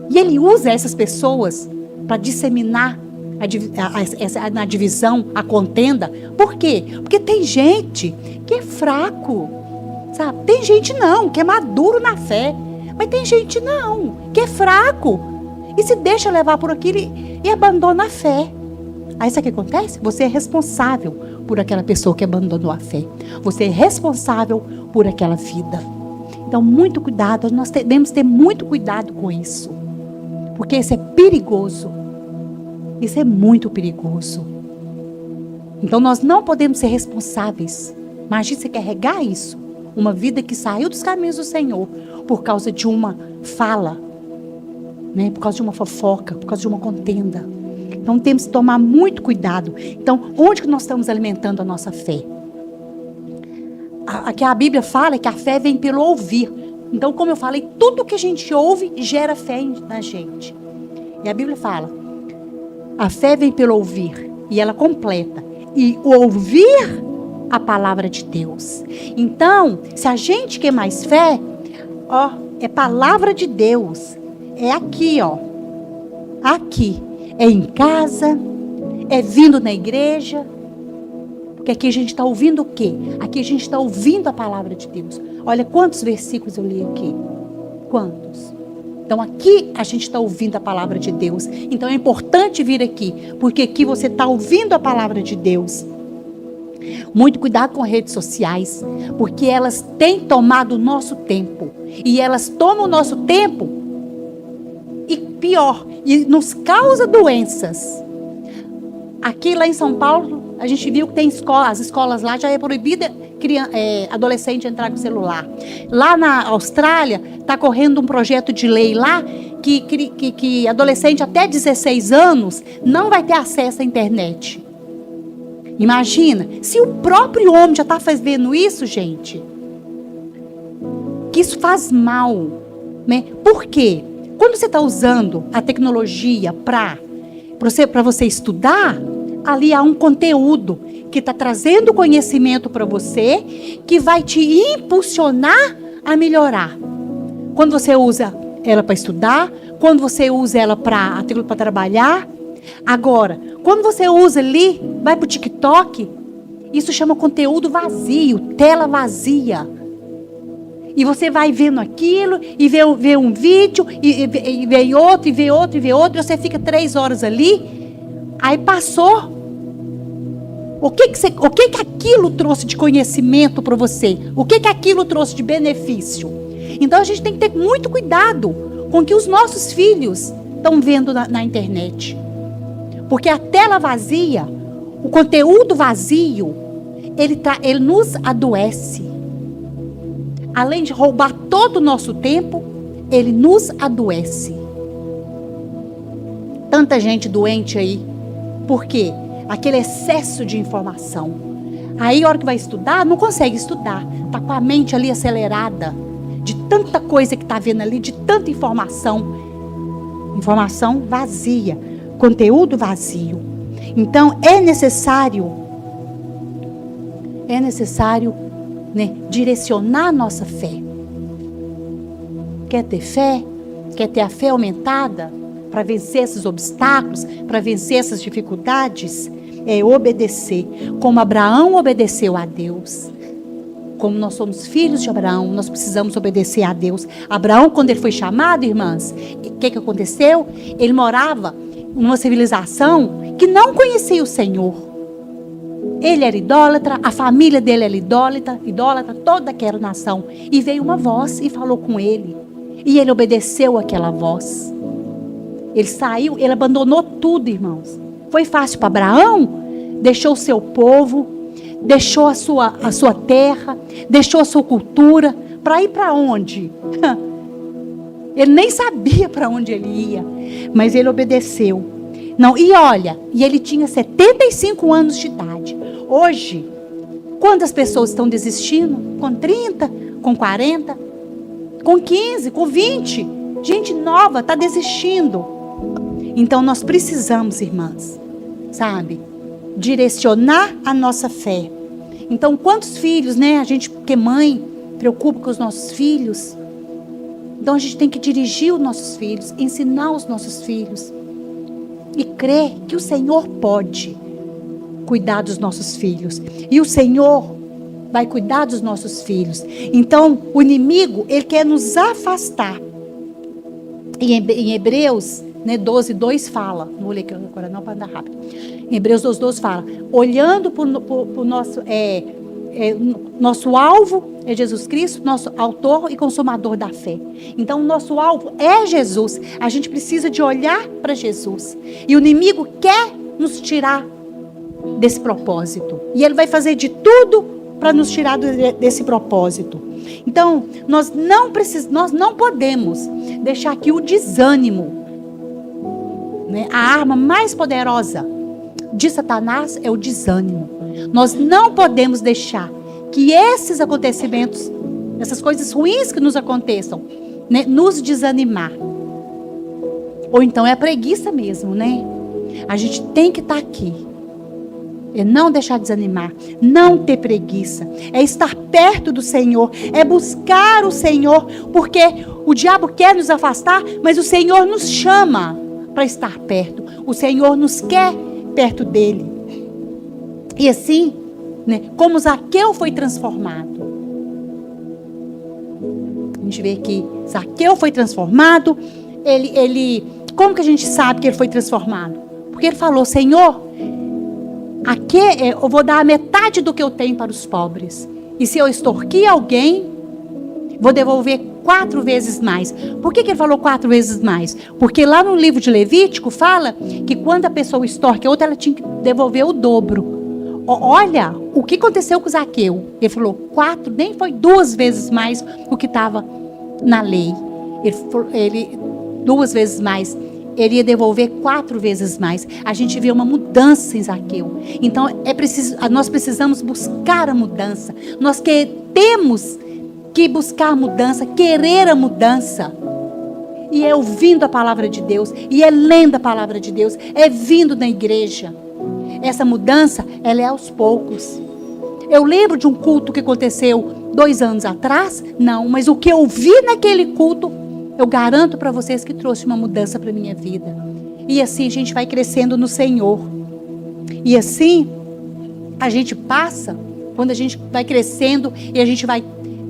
E ele usa essas pessoas para disseminar na divisão, a contenda. Por quê? Porque tem gente que é fraco. Sabe? Tem gente não, que é maduro na fé. Mas tem gente não, que é fraco. E se deixa levar por aquilo e abandona a fé. Aí sabe o que acontece? Você é responsável por aquela pessoa que abandonou a fé. Você é responsável por aquela vida. Então, muito cuidado. Nós devemos ter muito cuidado com isso. Porque isso é perigoso. Isso é muito perigoso. Então, nós não podemos ser responsáveis. Imagina você carregar isso. Uma vida que saiu dos caminhos do Senhor por causa de uma fala, né? Por causa de uma fofoca, por causa de uma contenda. Então, temos que tomar muito cuidado. Então, onde que nós estamos alimentando a nossa fé? Aqui a Bíblia fala que a fé vem pelo ouvir. Então, como eu falei, tudo que a gente ouve gera fé na gente. E a Bíblia fala, a fé vem pelo ouvir. E ela completa. E ouvir a palavra de Deus. Então, se a gente quer mais fé, ó, é palavra de Deus. É aqui, ó. Aqui. É em casa, é vindo na igreja. Porque aqui a gente está ouvindo o quê? Aqui a gente está ouvindo a palavra de Deus. Olha quantos versículos eu li aqui. Quantos? Então aqui a gente está ouvindo a palavra de Deus. Então é importante vir aqui. Porque aqui você está ouvindo a palavra de Deus. Muito cuidado com as redes sociais. Porque elas têm tomado o nosso tempo. E elas tomam o nosso tempo. E pior, e nos causa doenças. Aqui lá em São Paulo, a gente viu que tem as escolas lá já é proibida adolescente entrar com celular. Lá na Austrália, está correndo um projeto de lei lá que adolescente até 16 anos não vai ter acesso à internet. Imagina, se o próprio homem já está fazendo isso, gente, que isso faz mal, né? Por quê? Quando você está usando a tecnologia para você estudar, ali há um conteúdo que está trazendo conhecimento para você, que vai te impulsionar a melhorar. Quando você usa ela para estudar, quando você usa ela para trabalhar. Agora, quando você usa ali, vai para o TikTok, isso chama conteúdo vazio, tela vazia. E você vai vendo aquilo, e vê um vídeo, e vê outro, e vê outro, e vê outro, e você fica 3 horas ali, aí passou. O que aquilo trouxe de conhecimento para você? O que aquilo trouxe de benefício? Então a gente tem que ter muito cuidado com o que os nossos filhos estão vendo na internet. Porque a tela vazia, o conteúdo vazio, ele nos adoece. Além de roubar todo o nosso tempo, ele nos adoece. Tanta gente doente aí. Por quê? Aquele excesso de informação. Aí, a hora que vai estudar, não consegue estudar. Está com a mente ali acelerada. De tanta coisa que está vendo ali, de tanta informação. Informação vazia. Conteúdo vazio. Então, é necessário, né, direcionar a nossa fé. Quer ter fé? Quer ter a fé aumentada? Para vencer esses obstáculos? Para vencer essas dificuldades? É obedecer. Como Abraão obedeceu a Deus. Como nós somos filhos de Abraão, nós precisamos obedecer a Deus. Abraão, quando ele foi chamado, irmãs, o que aconteceu? Ele morava numa civilização que não conhecia o Senhor. Ele era idólatra, a família dele era idólatra, toda aquela nação. E veio uma voz e falou com ele. E ele obedeceu aquela voz. Ele saiu, ele abandonou tudo, irmãos. Foi fácil para Abraão? Deixou o seu povo, deixou a sua terra, deixou a sua cultura, para ir para onde? Ele nem sabia para onde ele ia, mas ele obedeceu. Não, e olha, e ele tinha 75 anos de idade. Hoje, quantas pessoas estão desistindo? Com 30, com 40, com 15, com 20. Gente nova está desistindo. Então nós precisamos, irmãs, sabe, direcionar a nossa fé. Então quantos filhos, né? A gente, que é mãe, preocupa com os nossos filhos. Então a gente tem que dirigir os nossos filhos, ensinar os nossos filhos. E crer que o Senhor pode cuidar dos nossos filhos. E o Senhor vai cuidar dos nossos filhos. Então, o inimigo, ele quer nos afastar. Em Hebreus, né, 12:2 fala, não vou ler aqui agora não para andar rápido. Em Hebreus 12:12 fala, olhando para o nosso, nosso alvo é Jesus Cristo, nosso autor e consumador da fé. Então, o nosso alvo é Jesus. A gente precisa de olhar para Jesus. E o inimigo quer nos tirar desse propósito. E ele vai fazer de tudo para nos tirar desse propósito. Então, nós não podemos deixar que o desânimo, né, a arma mais poderosa de Satanás é o desânimo. Nós não podemos deixar que esses acontecimentos, essas coisas ruins que nos aconteçam, né, nos desanimar. Ou então é a preguiça mesmo, né? A gente tem que estar aqui. É não deixar desanimar, não ter preguiça, é estar perto do Senhor, é buscar o Senhor, porque o diabo quer nos afastar, mas o Senhor nos chama para estar perto, o Senhor nos quer perto dele. E assim, né, como Zaqueu foi transformado. A gente vê que Zaqueu foi transformado, como que a gente sabe que ele foi transformado? Porque ele falou, Senhor, aqui eu vou dar a metade do que eu tenho para os pobres. E se eu extorquir alguém, vou devolver 4 vezes mais. Por que ele falou 4 vezes mais? Porque lá no livro de Levítico fala que quando a pessoa extorque a outra, ela tinha que devolver o dobro. Olha o que aconteceu com Zaqueu. Ele falou 4, nem foi 2 vezes mais o que estava na lei. Ele 2 vezes mais. Ele ia devolver 4 vezes mais. A gente vê uma mudança em Zaqueu. Então nós precisamos buscar a mudança. Nós temos que buscar a mudança, querer a mudança. E é ouvindo a palavra de Deus, e é lendo a palavra de Deus, é vindo na igreja. Essa mudança, ela é aos poucos. Eu lembro de um culto que aconteceu 2 anos atrás? Não, mas o que eu vi naquele culto, eu garanto para vocês que trouxe uma mudança para a minha vida. E assim a gente vai crescendo no Senhor. E assim a gente passa, quando a gente vai crescendo e a gente vai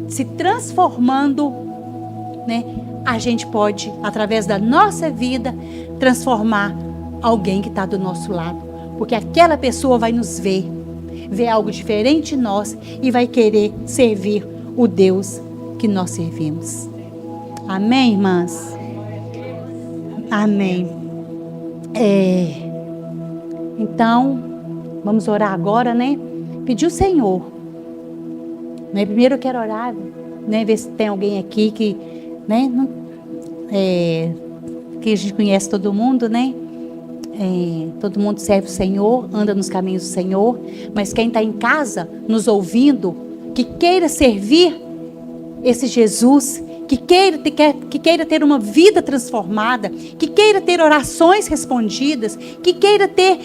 se transformando, né? A gente pode, através da nossa vida, transformar alguém que está do nosso lado. Porque aquela pessoa vai nos ver algo diferente em nós e vai querer servir o Deus que nós servimos. Amém, irmãs? Amém. Então, vamos orar agora, né? Pedir o Senhor. Né? Primeiro eu quero orar, né? Ver se tem alguém aqui que, né? Que a gente conhece todo mundo, né? Todo mundo serve o Senhor, anda nos caminhos do Senhor. Mas quem está em casa, nos ouvindo, que queira servir esse Jesus, que queira ter uma vida transformada, que queira ter orações respondidas, que queira ter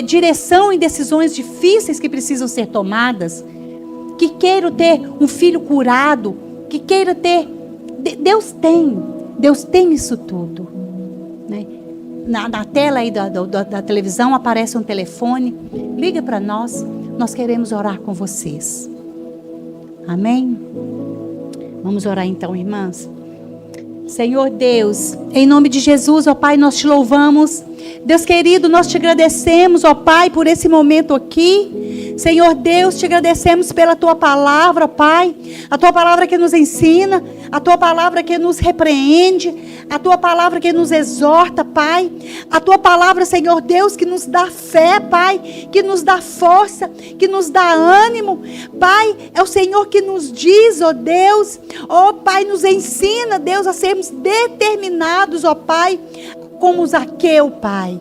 direção em decisões difíceis que precisam ser tomadas, que queira ter um filho curado, que queira ter... Deus tem isso tudo. Né? Na tela aí da televisão aparece um telefone, liga para nós, nós queremos orar com vocês. Amém? Vamos orar então, irmãs. Senhor Deus, em nome de Jesus, ó Pai, nós te louvamos. Deus querido, nós te agradecemos, ó Pai, por esse momento aqui. Senhor Deus, te agradecemos pela Tua palavra, Pai. A Tua palavra que nos ensina, a Tua palavra que nos repreende, a Tua palavra que nos exorta, Pai. A Tua palavra, Senhor Deus, que nos dá fé, Pai, que nos dá força, que nos dá ânimo. Pai, é o Senhor que nos diz, ó Deus, ó Pai, nos ensina, Deus, a sermos determinados, ó Pai, como Zaqueu, Pai.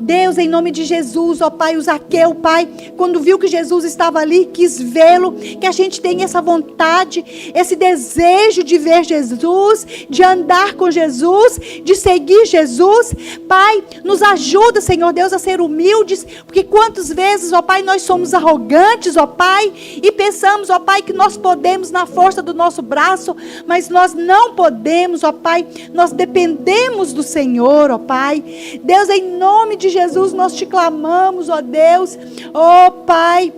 Deus, em nome de Jesus, ó Pai, o Zaqueu, Pai, quando viu que Jesus estava ali, quis vê-lo, que a gente tenha essa vontade, esse desejo de ver Jesus, de andar com Jesus, de seguir Jesus. Pai, nos ajuda, Senhor Deus, a ser humildes, porque quantas vezes, ó Pai, nós somos arrogantes, ó Pai, e pensamos, ó Pai, que nós podemos na força do nosso braço, mas nós não podemos, ó Pai, nós dependemos do Senhor, ó Pai. Deus, em nome de Jesus, nós te clamamos, ó Deus, ó Pai,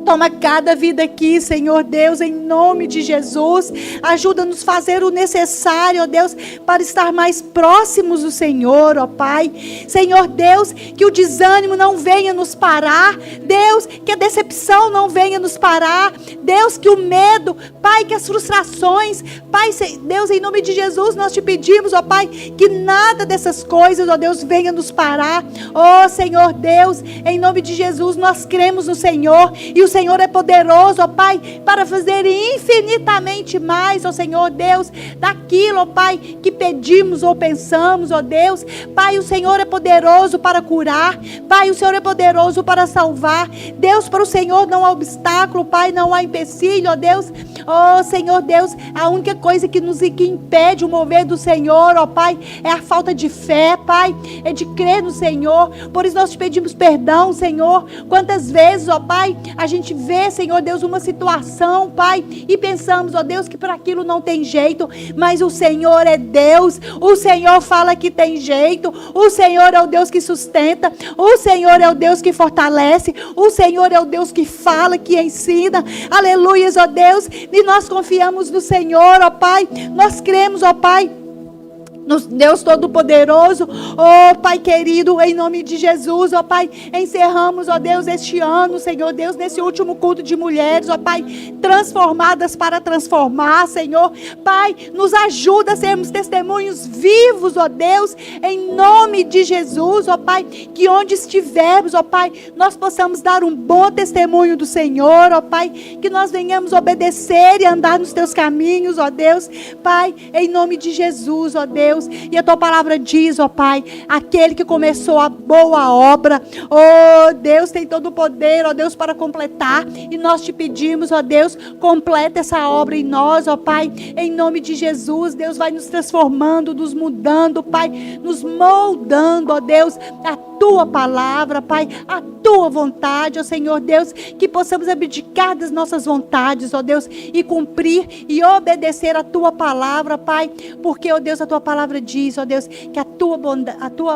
Toma cada vida aqui, Senhor Deus, em nome de Jesus. Ajuda-nos a fazer o necessário, ó Deus, para estar mais próximos do Senhor, ó Pai. Senhor Deus, que o desânimo não venha nos parar. Deus, que a decepção não venha nos parar. Deus, que o medo, Pai, que as frustrações, Pai, Deus, em nome de Jesus, nós te pedimos, ó Pai, que nada dessas coisas, ó Deus, venha nos parar. Ó Senhor Deus, em nome de Jesus, nós cremos no Senhor, e o Senhor é poderoso, ó Pai, para fazer infinitamente mais, ó Senhor Deus, daquilo, ó Pai, que pedimos ou pensamos, ó Deus. Pai, o Senhor é poderoso para curar. Pai, o Senhor é poderoso para salvar. Deus, para o Senhor não há obstáculo, Pai, não há empecilho, ó Deus. Ó Senhor Deus, a única coisa que impede o mover do Senhor, ó Pai, é a falta de fé, Pai, é de crer no Senhor. Por isso nós te pedimos perdão, Senhor. Quantas vezes, ó Pai, a gente vê, Senhor Deus, uma situação, Pai, e pensamos, ó Deus, que por aquilo não tem jeito, mas o Senhor é Deus. O Senhor fala que tem jeito. O Senhor é o Deus que sustenta. O Senhor é o Deus que fortalece. O Senhor é o Deus que fala, que ensina. Aleluias, ó Deus. E nós confiamos no Senhor, ó Pai. Nós cremos, ó Pai, no Deus Todo-Poderoso. Ó Pai querido, em nome de Jesus, ó Pai, encerramos, ó Deus, este ano, Senhor Deus, nesse último culto de mulheres, ó Pai, transformadas para transformar, Senhor. Pai, nos ajuda a sermos testemunhos vivos, ó Deus, em nome de Jesus, ó Pai, que onde estivermos, ó Pai, nós possamos dar um bom testemunho do Senhor, ó Pai, que nós venhamos obedecer e andar nos teus caminhos, ó Deus. Pai, em nome de Jesus, ó Deus. E a tua palavra diz, ó Pai, aquele que começou a boa obra, ó Deus, tem todo o poder, ó Deus, para completar. E nós te pedimos, ó Deus, completa essa obra em nós, ó Pai, em nome de Jesus. Deus, vai nos transformando, nos mudando, Pai, nos moldando, ó Deus, a tua palavra, Pai, a tua vontade, ó Senhor Deus, que possamos abdicar das nossas vontades, ó Deus, e cumprir e obedecer a tua palavra, Pai, porque, ó Deus, a tua palavra diz, ó Deus, que a tua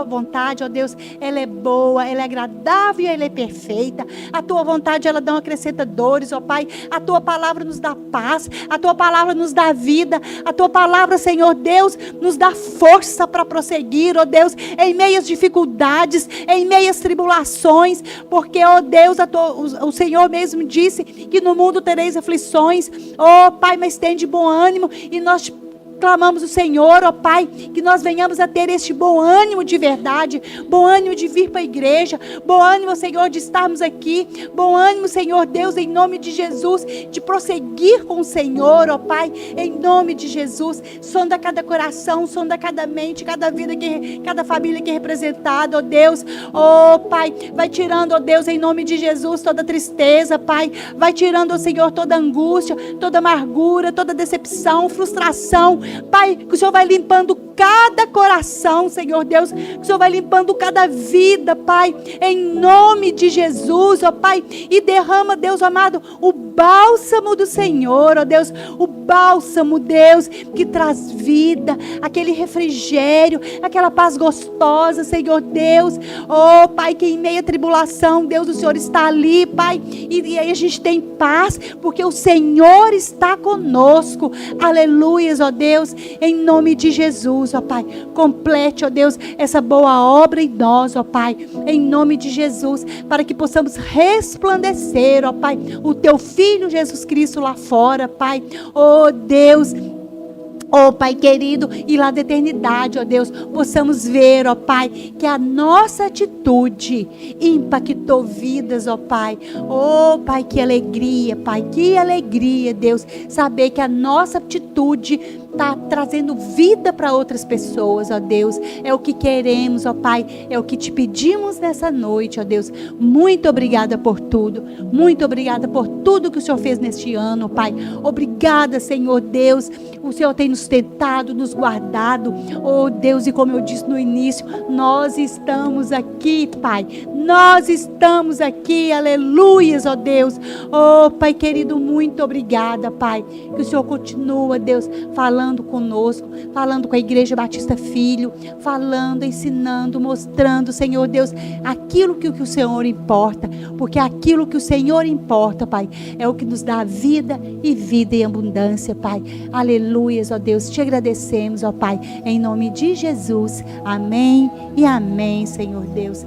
vontade, ó Deus, ela é boa, ela é agradável e ela é perfeita. A tua vontade, ela não acrescenta dores, ó Pai. A tua palavra nos dá paz, a tua palavra nos dá vida, a tua palavra, Senhor Deus, nos dá força para prosseguir, ó Deus, em meias dificuldades, em meias tribulações, porque, ó Deus, o Senhor mesmo disse que no mundo tereis aflições, ó Pai, mas tem de bom ânimo, e nós clamamos o Senhor, ó Pai, que nós venhamos a ter este bom ânimo de verdade, bom ânimo de vir para a igreja, bom ânimo, Senhor, de estarmos aqui, bom ânimo, Senhor Deus, em nome de Jesus, de prosseguir com o Senhor, ó Pai, em nome de Jesus. Sonda cada coração, sonda cada mente, cada vida, cada família que é representada, ó Deus, ó Pai, vai tirando, ó Deus, em nome de Jesus, toda tristeza, Pai, vai tirando, ó Senhor, toda angústia, toda amargura, toda decepção, frustração, Pai, que o Senhor vai limpando cada coração, Senhor Deus, que o Senhor vai limpando cada vida, Pai, em nome de Jesus, ó Pai, e derrama, Deus amado, o bálsamo do Senhor, ó Deus, o bálsamo, Deus, que traz vida, aquele refrigério, aquela paz gostosa, Senhor Deus, ó Pai, que em meia tribulação, Deus, o Senhor está ali, Pai, e aí a gente tem paz, porque o Senhor está conosco, aleluias, ó Deus, em nome de Jesus, ó Pai, complete, ó Deus, essa boa obra em nós, ó Pai, em nome de Jesus, para que possamos resplandecer, ó Pai, o teu Filho Jesus Cristo lá fora, Pai, ó Deus, ó Pai querido, e lá da eternidade, ó Deus, possamos ver, ó Pai, que a nossa atitude impactou vidas, ó Pai. Ó Pai, que alegria, Pai, que alegria, Deus, saber que a nossa atitude está trazendo vida para outras pessoas, ó Deus. É o que queremos, ó Pai, é o que te pedimos nessa noite, ó Deus. Muito obrigada por tudo, muito obrigada por tudo que o Senhor fez neste ano, Pai. Obrigada, Senhor Deus, o Senhor tem nos tentado, nos guardado, ó Deus, e como eu disse no início, nós estamos aqui, Pai, nós estamos aqui, aleluias, ó Deus. Ó Pai querido, muito obrigada, Pai, que o Senhor continua, Deus, falando conosco, falando com a Igreja Batista Filho, falando, ensinando, mostrando, Senhor Deus, aquilo que o Senhor importa, porque aquilo que o Senhor importa, Pai, é o que nos dá vida e vida em abundância, Pai. Aleluias, ó Deus, te agradecemos, ó Pai, em nome de Jesus. Amém e amém, Senhor Deus.